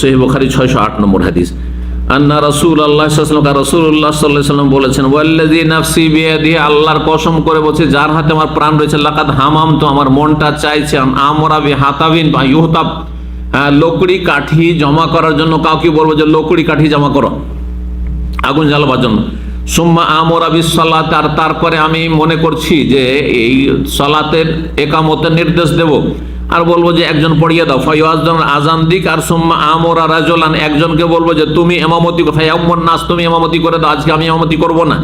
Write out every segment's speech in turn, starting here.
সহিহ বুখারী 608 নম্বর হাদিস। আন্না রাসূলুল্লাহ সাল্লাল্লাহু আলাইহি রাসূলুল্লাহ সাল্লাল্লাহু আলাইহি ওয়াসাল্লাম বলেছেন, ওয়াল্লাযী নাফসি বিয়াদিহি, আল্লাহর কসম করে বলছে যার হাতে আমার প্রাণ রয়েছে, লাকাদ হামামতু, আমার মনটা চাইছে, আমরা বিহাতাবিন বা ইউহতাব, লকড়ি কাঠি জমা করার জন্য, কাউকে বলবো যে লকড়ি কাঠি জমা করো আগুন জ্বালাবার জন্য। সুম্মা আমরা বিসসালাত, আর তারপরে আমি মনে করছি যে এই সালাতের একামতের নির্দেশ দেব, আর বলবো যে একজন পড়িয়ে দাও, ফায়ুয়াজ্জান, আজান দিক, আর সুম্মা আমরা রাজুলান, একজনকে বলবো যে তুমি ইমামতি, ফায়াউমুন নাস, তুমি ইমামতি করে দাও, আজকে আমি ইমামতি করব না।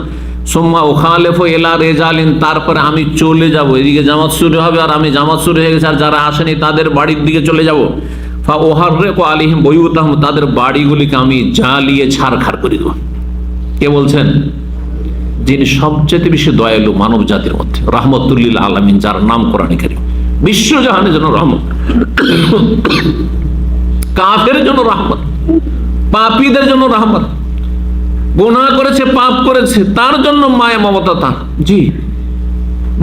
সুম্মা উখালিফু ইলা রিজালিন, তারপরে আমি চলে যাব, এদিকে জামাত শুরু হবে আর আমি জামাত শুরু হয়ে গেছে, আর যারা আসেনি তাদের বাড়ির দিকে চলে যাব। ফা উহাররিকু আলাইহিম বুয়ুতাহুম, তাদের বাড়িগুলিকে আমি জ্বালিয়ে ছারখার করে দেব। কে বলছেন? যিনি সবচেয়ে বেশি দয়ালু মানব জাতির মধ্যে, রাহমাতুল লিল আলামিন, যার নাম কোরআনে কারীম, বিশ্বজাহানের জন্য রহমত, কাফেরের জন্য রহমত, পাপীদের জন্য রহমত, গুনাহ করেছে পাপ করেছে তার জন্য মায়া মমতা তার। জি,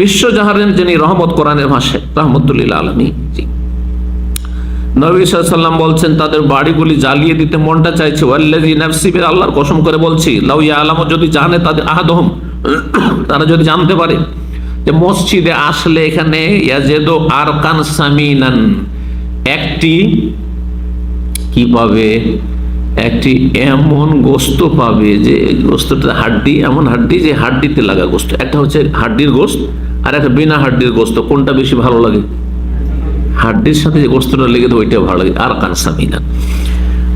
বিশ্বজাহানের যিনি রহমত, কোরআনের ভাষায় রাহমাতুল লিল আলামিন। জি, নবী সাল্লাল্লাহু আলাইহি ওয়াসাল্লাম বলছেন তাদের বাড়িগুলি জ্বালিয়ে দিতে মনটা চাইছে। ওয়াল্লাযী নাফসি বিয়াদিহি, আল্লাহর কসম করে বলছি, লাউ ইয়ালামু, যদি জানে তাদের আহাদুহুম, তারা যদি জানতে পারে যে মসজিদে আসলে এখানে ইয়াজিদু আরকান সামিনান, একটি কি পাবে, একটি এমন গোস্ত পাবে যে গোস্তটা হাড্ডি, এমন হাড্ডি যে হাড্ডিতে লাগা গোস্ত। একটা হচ্ছে হাড্ডির গোস্ত আর একটা বিনা হাড্ডির গোস্ত, কোনটা বেশি ভালো লাগে? হাড্ডির সাথে যে গোস্তটা লেগে ওইটা ভালো লাগে। আরকান সামিনান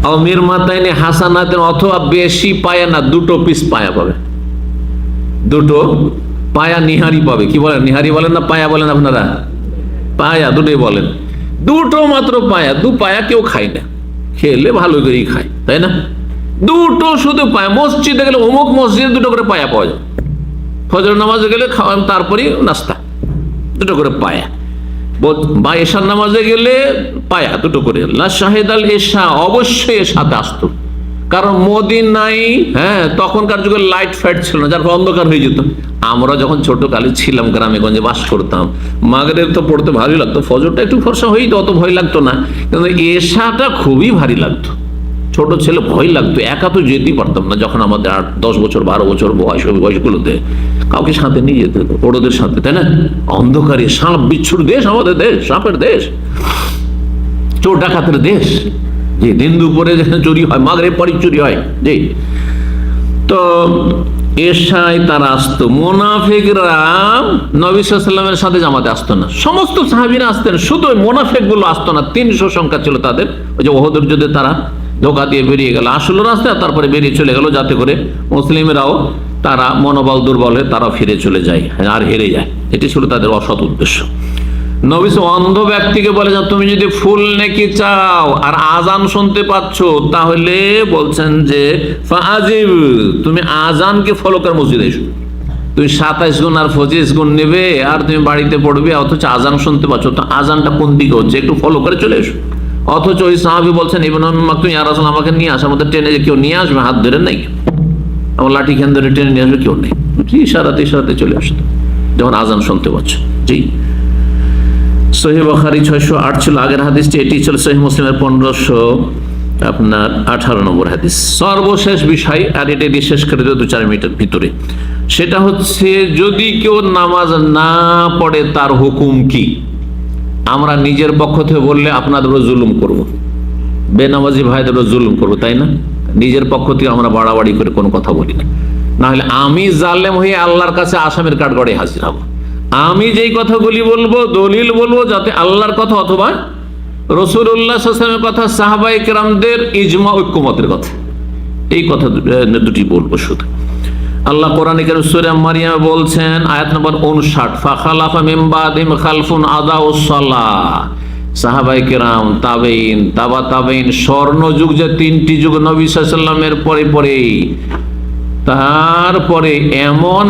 আও মিরমাতাইনি হাসানাতেন, অথবা বেশি পায়া না, দুটো পিস পায়া পাবে, দুটো পায়া নিহারি পাবে। কি বলেন, নিহারি বলেন না পায়া বলেন আপনারা? পায়া, দুটোই বলেন। দুটো মাত্র পায়া, দু পায়া কেউ খায় না, খেলে ভালো করেই খায়, তাই না? দুটো শুধু পায়া। মসজিদে গেলে অমুক মসজিদে দুটো করে পায়া পাওয়া যায়, ফজর নামাজে গেলে খাওয়া, তারপরে নাস্তা, দুটো করে পায়া। বা এশার নামাজে গেলে পায়া দুটো করে। লা শাহিদাল এশা, অবশ্যই এশাতে আসতো, কারণ মদিনায় তখনকার যুগে লাইট ফাইট ছিল না, যার ফলে অন্ধকার হয়ে যেত। আমরা যখন ছোটকালে ছিলাম, গ্রামে গঞ্জে বাস করতাম, মাগরিব তো পড়তে ভালোই লাগতো, ফজরটা একটু ফর্সা হয়ে যেত, অত ভয় লাগতো না, কিন্তু এশাটা খুবই ভারী লাগতো। ছোট ছেলে ভয় লাগতো, একা তো যেতেই পারতাম না। যখন আমাদের 8-10 বছর 12 বছর বয়স, ওই বয়সগুলোতে কাউকে সাথে নিয়ে যেতে হতো, বড়দের সাথে, তাই না? অন্ধকারে, সাপ বিচ্ছুর দেশ আমাদের দেশ, সাপের দেশ, চোর ডাকাতের দেশ। যে দিন দুপুরে চুরি হয়, মাগরিব পরে চুরি হয়। জি, তো এশায় তারা আসতো। মুনাফিকরা নবী সাল্লাল্লাহু আলাইহি ওয়াসাল্লামের সাথে জামাতে আসতো না, সমস্ত সাহাবীরা আসতেন, শুধু মুনাফিক গুলো আসতো না। 300 সংখ্যা ছিল তাদের। ওই যে ওহদের যুদ্ধে তারা ধোকা দিয়ে বেরিয়ে গেল আসল রাস্তায়, তারপরে বেরিয়ে চলে গেল, যাতে করে মুসলিমরাও তারা মনোবল দুর্বল হয়ে তারা ফিরে চলে যায় আর হেরে যায়। এটি ছিল তাদের অসৎ উদ্দেশ্য। নবী অন্ধ ব্যক্তিকে বলে যে তুমি যদি ফুল নেকি চাও আর আজান শুনতে পাচ্ছ, তাহলে বলছেন যে ফাজিব, তুমি আজানকে ফলো করে মসজিদে এসো। তুমি 27 গুণ আর 25 গুণ নেবে, আর তুমি বাড়িতে পড়বে, অথচ আজান শুনতে পাচ্ছ, তো আজানটা কোন দিকে হচ্ছে একটু ফলো করে চলে এসো। অথচ ওই সাহাবী বলছেন, ইবনে উম্মে মাকতুম, ইয়া রাসূলুল্লাহ, আমাকে নিয়ে আসার মধ্যে টেনে যে কেউ নিয়ে আসবে, হাত ধরে নাই, আমার লাঠি খান ধরে টেনে নিয়ে আসবে কেউ নেই, ইশারাতে চলে আসতো যখন আজান শুনতে পাচ্ছ। জি, সহিহ বুখারী 608 ছিল আগের হাদিসটি, এটি ছিল সহিহ মুসলিমের 1518 নম্বর হাদিস। সর্বশেষ বিষয়, আর এটা দিয়ে শেষ করে দেব 2-4 মিনিটের ভিতরে, সেটা হচ্ছে যদি কেউ নামাজ না পড়ে তার হুকুম কি? আমরা নিজের পক্ষ থেকে বললে আপনাদেরও জুলুম করব, বেনামাজি ভাইদেরও জুলুম করবো, তাই না? নিজের পক্ষ থেকে আমরা বাড়াবাড়ি করে কোনো কথা বলি না, না হলে আমি জালেম হয়ে আল্লাহর কাছে আসামের কাঠগড়ায় হাজির হব। আমি যেই কথাগুলি বলবো, দলিল বলবো, যাতে আল্লাহর কথা অথবা রাসূলুল্লাহ সাল্লাল্লাহু আলাইহি ওয়াসাল্লামের কথা, সাহাবায়ে কেরামদের ইজমা, ঐক্যমতের কথা, এই কথা দুটি বলবো শুধু। আল্লাহ কোরআনে কারীম সূরা মারইয়ামে বলছেন, আয়াত নম্বর 59, ফাখালাফা মিন বাদিহিম খালফুন আদাউস সালাহ। সাহাবায়ে কেরাম, তাবেঈন, তাবা তাবেঈন, স্বর্ণযুগ যে 3টি যুগ নবী সাল্লাল্লাহু আলাইহি ওয়াসাল্লামের পরে পরে, তারপরে এমন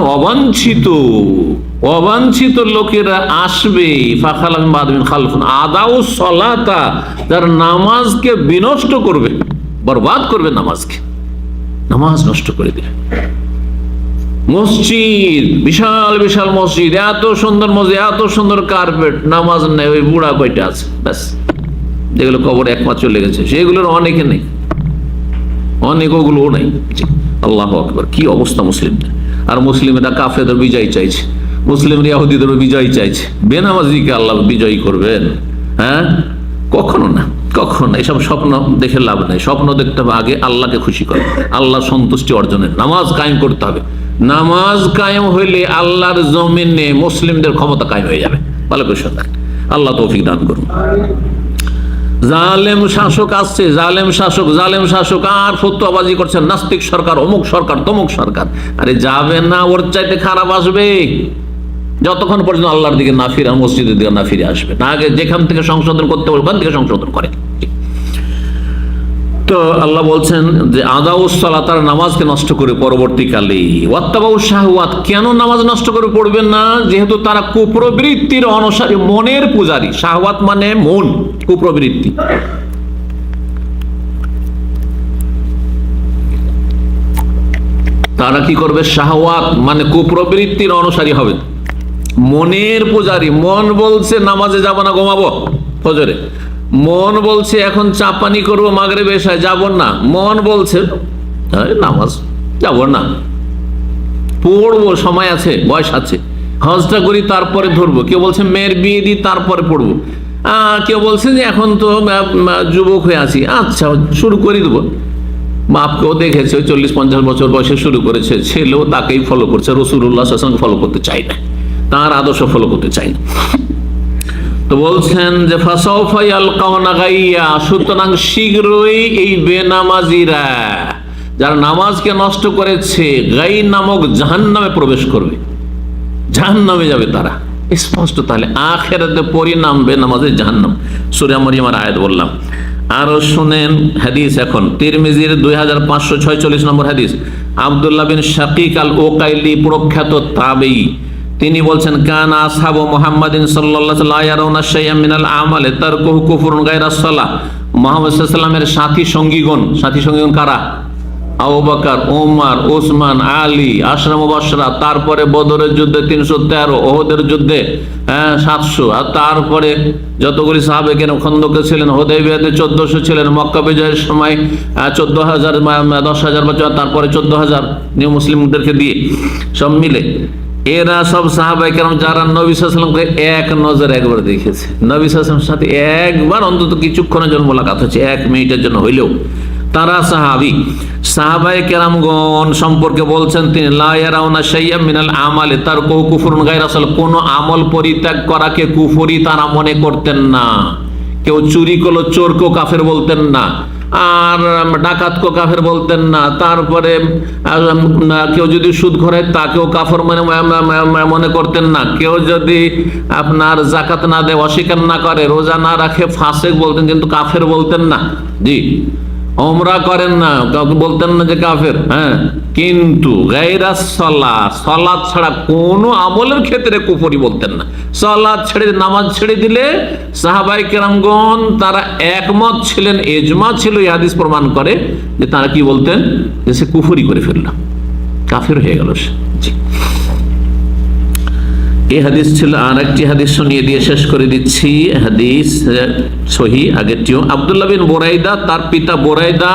অবাঞ্ছিত লোকেরা আসবে, ফাখালাফা মিন বাদিহিম খালফুন আদাউস সালাতা, যারা নামাজকে বিনষ্ট করবে, বরবাদ করবে, নামাজ নষ্ট করে দেবে। মসজিদ, বিশাল বিশাল মসজিদ, এত সুন্দর মসজিদ, এত সুন্দর কার্পেট, নামাজ নেই, ওই বুড়া কয়টা আছে, ব্যাস যেগুলো কবরে এক পা চলে গেছে, সেগুলোর অনেকে নেই, অনেক ওগুলোও নেই। আল্লাহু আকবার, কি অবস্থা মুসলিমদের! আর মুসলিমেরা কাফেরদের বিজয় চাইছে, মুসলিমরা ইহুদিদেরও বিজয় চাইছে। বেনামাজিকে আল্লাহ বিজয়ী করবেন? হ্যাঁ, কখনো না, কখনো না। এসব স্বপ্ন দেখে লাভ নেই। স্বপ্ন দেখতে হবে আগে আল্লাহকে খুশি করে, আল্লাহ সন্তুষ্টি অর্জনের নামাজ কায়েম করতে হবে। নামাজ কায়েম হইলে আল্লাহর জমিনে মুসলিমদের ক্ষমতা কায়েম হয়ে যাবে। ভালো করে শুনবেন, আল্লাহ তৌফিক দান করুন। জালেম শাসক আসছে, জালেম শাসক, জালেম শাসক, আর ফতোয়াবাজি করছেন, নাস্তিক সরকার, অমুক সরকার, তমুক সরকার। আরে যাবে না, ওর চাইতে খারাপ আসবে যতক্ষণ পর্যন্ত আল্লাহর দিকে না ফিরে, মসজিদের দিকে না ফিরে আসবে না। আগে যেখান থেকে সংশোধন করতে হবে ওখান থেকে সংশোধন করে। তো আল্লাহ বলছেন যে আদাউস সালাত, তার নামাজকে নষ্ট করে পরবর্তীকালে ওয়াত্তাবাউ শাহওয়াত, কেন নামাজ নষ্ট করে পড়বেন না? যেহেতু তারা কুপ্রবৃত্তির অনুসারী, মনের পূজারী। শাহওয়াত মানে মন, কুপ্রবৃত্তি। তারা কি করবে? শাহওয়াত মানে কুপ্রবৃত্তির অনুসারী হবে, মনের পূজারী। মন বলছে নামাজে যাব না, ঘুমাবো ফজরে। মন বলছে এখন চা পানি করবো মাগরিব এশায়, যাব না। মন বলছে নামাজ যাব না, পড়বো, সময় আছে, বয়স আছে, হজটা করি তারপরে ধরবো। কেউ বলছে মেয়ের বিয়ে দিই তারপরে পড়বো। কেউ বলছে যে এখন তো যুবক হয়ে আছি, আচ্ছা শুরু করে দেবো। বাপকেও দেখেছে 40-50 বছর বয়সে শুরু করেছে, ছেলেও তাকেই ফলো করছে। রাসূলুল্লাহ সাল্লাল্লাহু আলাইহি ওয়াসাল্লাম ফলো করতে চাই না, তার আদর্শ ফলো করতে চাই না। তো বলছেন যে ফাসাউফা ইয়ালকাউনা গাইয়া, সুতরাং শীঘ্রই এই বেনামাজিরা যারা নামাজকে নষ্ট করেছে, গাই নামক জাহান্নামে প্রবেশ করবে, জাহান্নামে যাবে তারা, স্পষ্ট। তাহলে আখিরাতে পরিণাম বেনামাজের জাহান্নাম। সূরা মারইয়ামের আয়াত বললাম। আরো শুনেন হাদিস, এখন তিরমিজির 2546 নম্বর হাদিস। আব্দুল্লাহ বিন শাকিক আল ওকাইলি, প্রখ্যাত তাবেঈ, তিনি বলছেন কানা আসহাবু মুহাম্মাদিন সাল্লাল্লাহু আলাইহি ওয়া সাল্লাম ইয়ারাউনা শাইআম মিনাল আমালি তারকুহু কুফরুন গায়রা সালাহ। মুহাম্মদ সাল্লাল্লাহু আলাইহি ওয়াসাল্লামের সাথী সঙ্গীগণ কারা? আবু বকর, ওমর, ওসমান, আলী, আশরা মুবাশশারা, তারপরে বদরের যুদ্ধে 313, ওহদের যুদ্ধে 700, আর তারপরে যতগুলি সাহাবে কেন খন্দকে ছিলেন, হুদায়বিয়াতে 1400 ছিলেন, মক্কা বিজয়ের সময় 14,000, 10,000 বছর, তারপরে 14,000 নিউ মুসলিমদেরকে দিয়ে সব মিলে। এরা সব সাহাবায়ে কেরাম যারা নবী সাল্লাল্লাহু আলাইহি ওয়াসাল্লামকে এক নজরে একবার দেখেছে, নবী সাল্লাল্লাহু আলাইহি ওয়াসাল্লামের সাথে একবার অন্তত কিছুক্ষণের জন্য মোলাকাত হচ্ছে, 1 মিনিটের জন্য হইলেও, তারা সাহাবায়ে কেরামগণ সম্পর্কে বলছেন তিনি, লা ইয়ারাউনা শাইআম মিনাল আমালি তারকুহু কুফরুন গায়রা সালাহ, কোন আমল পরিত্যাগ করাকে কুফরি তারা মনে করতেন না। কেউ চুরি করলো, চোরকেও কাফের বলতেন না, আর ডাকাতকেও কাফের বলতেন না। তারপরে কেউ যদি সুদ খায় তাকেও কাফের মনে করতেন না। কেউ যদি আপনার যাকাত না দেয়, অস্বীকার না করে, রোজা না রাখে, ফাসেক বলতেন, কিন্তু কাফের বলতেন না। জি, ওমরা করেন না, কাউকে বলতেন না যে কাফের। হ্যাঁ, কিন্তু গায়রা সালাহ, সালাত ছাড়া কোনো আমলের ক্ষেত্রে কুফরি বলতেন না। সালাত ছেড়ে, নামাজ ছেড়ে দিলে সাহাবায়ে কেরামগণ তারা একমত ছিলেন, ইজমা ছিল, এই হাদিস প্রমাণ করে যে তারা কি বলতেন, যে সে কুফরি করে ফেললাম, কাফের হয়ে গেল সে। জি, এই হাদিস ছিল। আর একটি হাদিস শুনিয়ে দিয়ে শেষ করে দিচ্ছি, হাদিস সহিহ আগেরটিও। আব্দুল্লাহ বিন বুরাইদা, তার পিতা বুরাইদা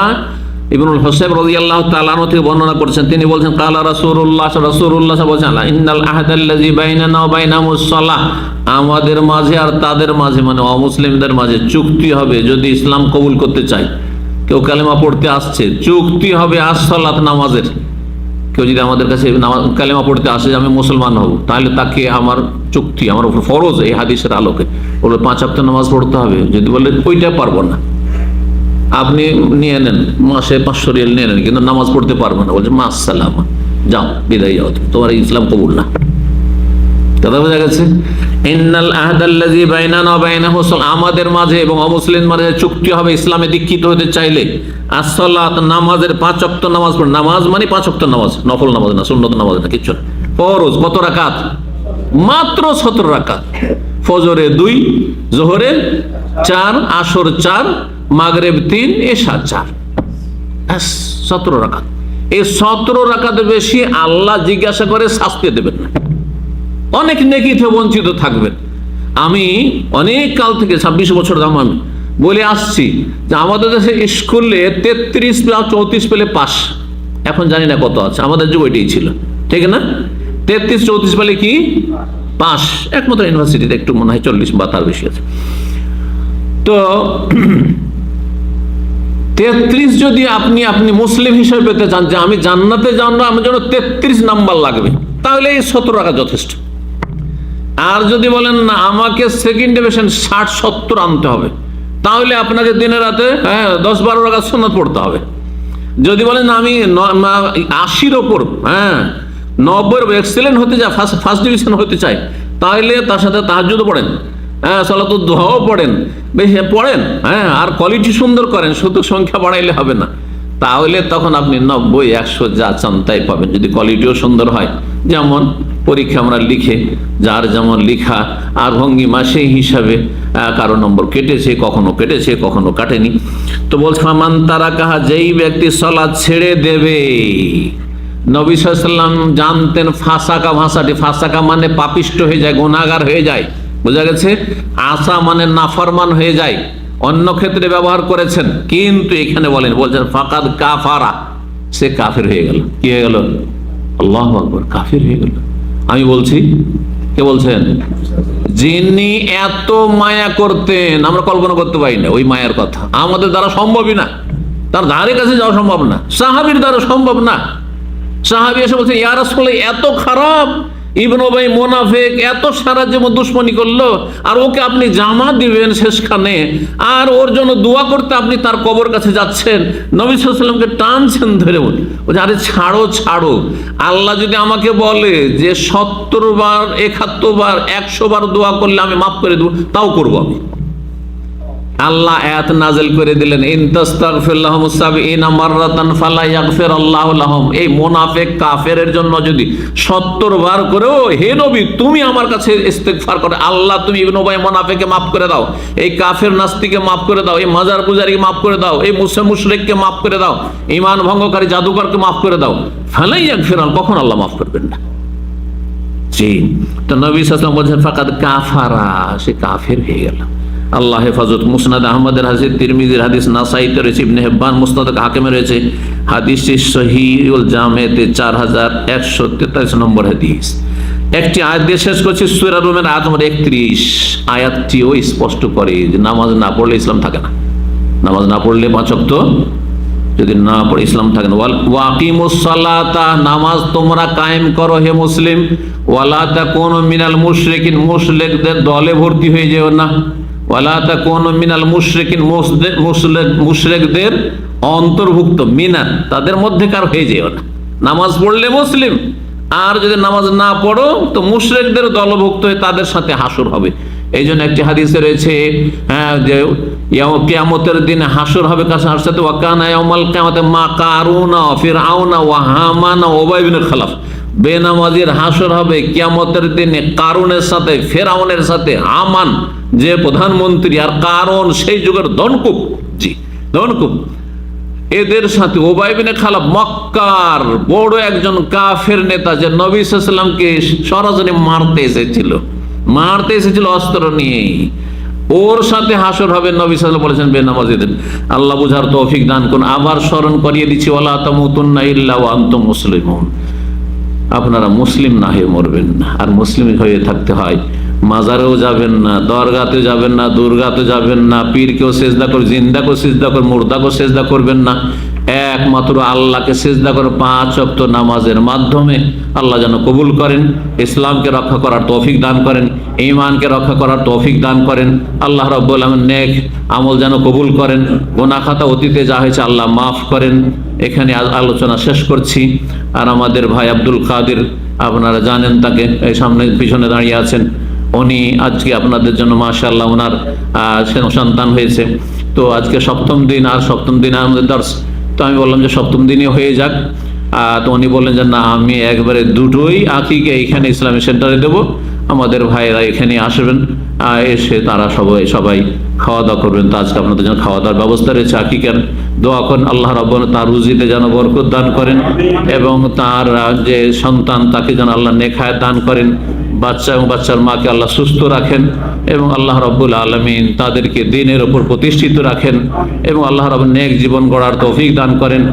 ইবনুল হুসাইব রাদিয়াল্লাহু তাআলা আনহু থেকে বর্ণনা করেছেন, তিনি বলেছেন কালা রাসূলুল্লাহ বলেছেন, ইন্নাল আহদাল্লাযী বাইনানা ওয়া বাইনাহুমুস সালাহ, আমাদের মাঝে আর তাদের মাঝে, মানে অমুসলিমদের মাঝে চুক্তি হবে, যদি ইসলাম কবুল করতে চায়, কেউ কালেমা পড়তে আসছে, চুক্তি হবে as-সালাত, নামাজের। কেউ যদি আমাদের কাছে কালেমা পড়তে আসে যে আমি মুসলমান হব, তাহলে তাকে আমার চুক্তি, আমার উপর ফরজ, এই হাদিসের আলোকে বলে 5 ওয়াক্ত নামাজ পড়তে হবে। যদি বলে ওইটা পারবো না, আপনি নিয়ে নেন, মাসে 500 রিয়াল নিয়ে নেন, কিন্তু নামাজ পড়তে পারবো না, বলছে মা সালামা, যাও, বিদায় যাও, তোমার ইসলাম কবুল না। কথা বোঝা গেছে? ইন্নাল আহদাল্লাযী বাইনানা ওয়া বাইনাহু, আমাদের মাঝে এবং অমুসলিমদের মাঝে চুক্তি হবে ইসলামে দীক্ষিত হতে চাইলে, as-সালাত, নামাজের 5 ওয়াক্ত নামাজ পড়ে। নামাজ মানে 5 ওয়াক্ত নামাজ, নফল নামাজ না, সুন্নত নামাজ না, কিচ্ছু না। ফরজ কত রাকাত? মাত্র 17 রাকাত। ফজরে 2, যোহরে 4, আসর 4, মাগরিব 3, এশা 4, 17 রাকাত। এই 17 রাকাতের বেশি আল্লাহ জিজ্ঞাসা করে শাস্তি দেবেন না, অনেক নেকি থেকে বঞ্চিত থাকবেন। আমি অনেক কাল থেকে 26 বছর আমি বলে আসছি যে আমাদের দেশে স্কুলে 33 বা 34 পেলে পাস, এখন জানি না কত আছে, আমাদের যুগ এটাই ছিল, ঠিক না? 33-34 পেলে কি পাস, একমাত্র ইউনিভার্সিটিতে একটু মনে হয় 40 বা তার বেশি আছে। তো 33 যদি আপনি মুসলিম হিসেবে পেতে চান যে আমি জান্নাতে যাবো, আমার জন্য 33 নাম্বার লাগবে, তাহলে এই 17 রাখা যথেষ্ট। আর যদি বলেন না আমাকে সেকেন্ড ডিভিশন 60-70 আনতে হবে, তাহলে আপনাকে দিনে রাতে 10-12 রাকাত সুন্নাত পড়তে হবে। যদি বলেন না আমি 80-র ওপর 90 এক্সেলেন্ট হতে চাই, ফার্স্ট ডিভিশন হতে চাই, তাহলে তার সাথে তাহাজ্জুদ পড়েন, সালাতুদ দুহাও পড়েন, বেশি পড়েন, আর কোয়ালিটি সুন্দর করেন, শুধু সংখ্যা বাড়াইলে হবে না। তাহলে তখন আপনি 90-100 যা চান তাই পাবেন, যদি কোয়ালিটিও সুন্দর হয়। যেমন পরীক্ষা আমরা লিখে যার যেমন লিখা আর ভঙ্গিমা সেই হিসাবে কারো নম্বর কেটেছে, কখনো কেটেছে, কখনো কাটেনি। তো বলছে মান তারা কাহা, যেই ব্যক্তি সালাত ছেড়ে দেবে। নবী সাল্লাল্লাহু আলাইহি ওয়াসাল্লাম জানতেন ফাসাকা ভাষাটি, ফাসাকা মানে পাপিষ্ট হয়ে যায়, গুনাহগার হয়ে যায়, বোঝা গেছে? আসা মানে নাফরমান হয়ে যায়, অন্য ক্ষেত্রে ব্যবহার করেছেন, কিন্তু এখানে বলছেন ফাকাদ কাফারা, সে কাফের হয়ে গেল। কি হয়ে গেল? আল্লাহু আকবার, কাফের হয়ে গেল। আমি বলছি, কে বলছেন? যিনি এত মায়া করতেন, আমরা কল্পনা করতে পারি না ওই মায়ের কথা, আমাদের দ্বারা সম্ভবই না, তার ধারে কাছে যাওয়া সম্ভব না, সাহাবীর দ্বারা সম্ভব না। সাহাবী এসে বলছেন ইয়া রাসূলুল্লাহ এত খারাপ, ইবনে উবাই মুনাফিক, এত সারা জীবন দুশমনি করলো, আর ওকে আপনি জামা দিবেন শেষখানে, আর ওর জন্য দোয়া করতে আপনি তার কবর কাছে যাচ্ছেন, নবী সাল্লাল্লাহু আলাইহি ওয়াসাল্লামকে টানছেন ধরে। বলছে আরে ছাড়ো ছাড়ো, আল্লাহ যদি আমাকে বলে যে 70 বার 71 বার 100 বার দোয়া করলে আমি মাফ করে দেবো, তাও করবো আমি। আল্লাহ আয়াত নাযিল করে দিলেন ইন তাস্তাগফির লাহুম 70 মাররাতান ফালা ইয়াগফিরুল্লাহু লাহুম। এই মুনাফিক কাফেরের জন্য যদি 70 বার করেও হে নবী তুমি আমার কাছে ইস্তেগফার করো, আল্লাহ তুমি ইবনে উবাই মুনাফিককে মাফ করে দাও, এই কাফের নাস্তিককে মাফ করে দাও, এই মাজার পূজারীকে মাফ করে দাও, এই মুশরিককে মাফ করে দাও, ঈমান ভঙ্গকারী জাদুকরকে মাফ করে দাও, ফালা ইয়াগফিরুল, কখন আল্লাহ মাফ করবেন না? জি, তো নবী সাল্লাল্লাহু আলাইহি ওয়াসাল্লাম বলেন ফাকাদ কাফারা, সে কাফের হয়ে গেল। আল্লাহ হেফাজত। মুসনাদ আহমদের হাদিস, তিরমিজির হাদিস, নাসাইতে রয়েছে, ইবনে হিব্বান মুসনাদ হাকিমে রয়েছে, হাদিসটি সহিহুল জামেতে 4143 নম্বর হাদিস। একটি আয়াত দিয়ে শেষ করছি, সূরা রুমের আয়াত নম্বর 31। আয়াতটিও স্পষ্ট করে যে নামাজ না পড়লে ইসলাম থাকে না, নামাজ না পড়লে 5 ওয়াক্ত যদি না পড়ে ইসলাম থাকে না। ওয়াকিমুস সালাতা, নামাজ তোমরা কায়েম করো হে মুসলিম, ওয়ালা তাকুনু মিনাল মুশরিকিন, মুশরিকদের দলে ভর্তি হয়ে যেও না, ওয়ালা তাকুনু মিনাল মুশরিকিন, মুশরিকদের অন্তর্ভুক্ত, মিনাল তাদের মধ্যেকার হয়ে যেও না। নামাজ পড়লে মুসলিম, আর যদি নামাজ না পড়ো তো মুশরিকদের দলভুক্ত হয়ে তাদের সাথে হাসর হবে। এই জন্য একটি হাদিসে রয়েছে যে কিয়ামতের দিনে হাসর হবে কার সাথে? ওয়াকানা ইয়াউমাল কিয়ামাতে মা কারুনা ফিরআউনা ওয়া হামানা ওয়া উবাই ইবনে খালাফ। বেনামাজির হাসর হবে কিয়ামতের দিনে কারুনের সাথে, ফেরাউনের সাথে, হামান যে প্রধানমন্ত্রী, আর কারণ সেই যুগের ধনকুব, জি ধনকুব, এদের সাথে উবাই ইবনে খালাফ, মক্কার বড় একজন কাফের নেতা, যে নবী সাল্লাল্লাহু আলাইহি ওয়াসাল্লামকে সরাসরি মারতে এসেছিল অস্ত্র নিয়ে, ওর সাথে হাসর হবে। নবী সাল্লাল্লাহু আলাইহি ওয়াসাল্লাম বলেছেন বেনামাজিদের। আল্লাহ বুঝার তৌফিক দান করুন। আবার স্মরণ করিয়ে দিচ্ছি, ওয়ালা তামুতুন্না ইল্লা ওয়া আনতুম মুসলিমুন, আপনারা মুসলিম না হয়ে মরবেন না। আর মুসলিম হয়ে থাকতে হয়, মাজারেও যাবেন না, দরগাতে যাবেন না, দুর্গাতে যাবেন না, পীরকেও সেজদা করে, জিন্দাকেও সেজদা করে, মুর্দাকেও সেজদা করবেন না, একমাত্র আল্লাহকে সেজদা করে 5 ওয়াক্ত নামাজের মাধ্যমে আল্লাহ যেন কবুল করেন, ইসলামকে রক্ষা করার তৌফিক দান করেন, ঈমানকে রক্ষা করার তৌফিক দান করেন। আল্লাহ রাব্বুল আলামিন নেক আমল যেন কবুল করেন, গুনাহ খাতা অতীতে যা হয়েছে আল্লাহ মাফ করেন। এখানে আলোচনা শেষ করছি। আর আমাদের ভাই আব্দুল কাদের, আপনারা জানেন তাকে, এই সামনে পিছনে দাঁড়িয়ে আছেন, উনি আজকে আপনাদের জন্য মাশাআল্লাহ ওনার সন্তান হয়েছে। তো আজকে 7ম দিন, আর 7ম দিন আমাদের দর্শ। তো আমি বললাম যে 7ম দিনই হয়ে যাক। তো উনি বললেন যে না, আমি একবারে দুটোই আকিকে এইখানে ইসলামী সেন্টারে দেবো, আমাদের ভাইয়েরা এখানে আসবেন, এসে তারা সবাই খাওয়া দাওয়া করবেন। তো আজকে আপনাদের জন্য খাওয়া দাওয়ার ব্যবস্থা রয়েছে। আকিকার দোয়া করেন আল্লাহ রাব্বুল তার রুজিতে যেন বরকত দান করেন, এবং তার যে সন্তান তাকে যেন আল্লাহ নেক হায়াত দান করেন, বাচ্চা এবং বাচ্চার মাকে আল্লাহ সুস্থ রাখেন এবং আল্লাহ রাব্বুল আলামিন তাদেরকে দ্বীনের উপর প্রতিষ্ঠিত রাখেন এবং আল্লাহ রাব্বুল নেক জীবন গড়ার তৌফিক দান করেন,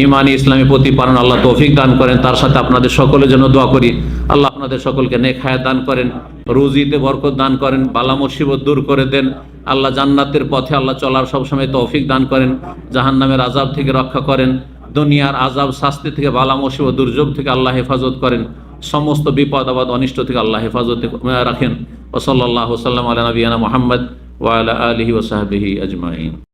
ঈমানি ইসলামী প্রতিপালন আল্লাহ তৌফিক দান করেন। তার সাথে আপনাদের সকলের জন্য দোয়া করি, আল্লাহ আপনাদের সকলকে নেক হায়াত দান করেন, রুজিতে বরকত দান করেন, বালা মুসিবত দূর করে দেন। আল্লাহ জান্নাতের পথে আল্লাহ চলার সবসময় তৌফিক দান করেন, জাহান্নামের আযাব থেকে রক্ষা করেন, দুনিয়ার আযাব শাস্তি থেকে, বালা মুসিবত দুর্যোগ থেকে আল্লাহ হেফাজত করেন, সমস্ত বিপদ আপদ অনিষ্ট থেকে আল্লাহ হেফাজত রাখেন। ওয়া সাল্লাল্লাহু সাল্লাম আলা নবিয়ানা মুহাম্মদ ওয়া আলা আলিহি ওয়া সাহবিহি আজমাইন।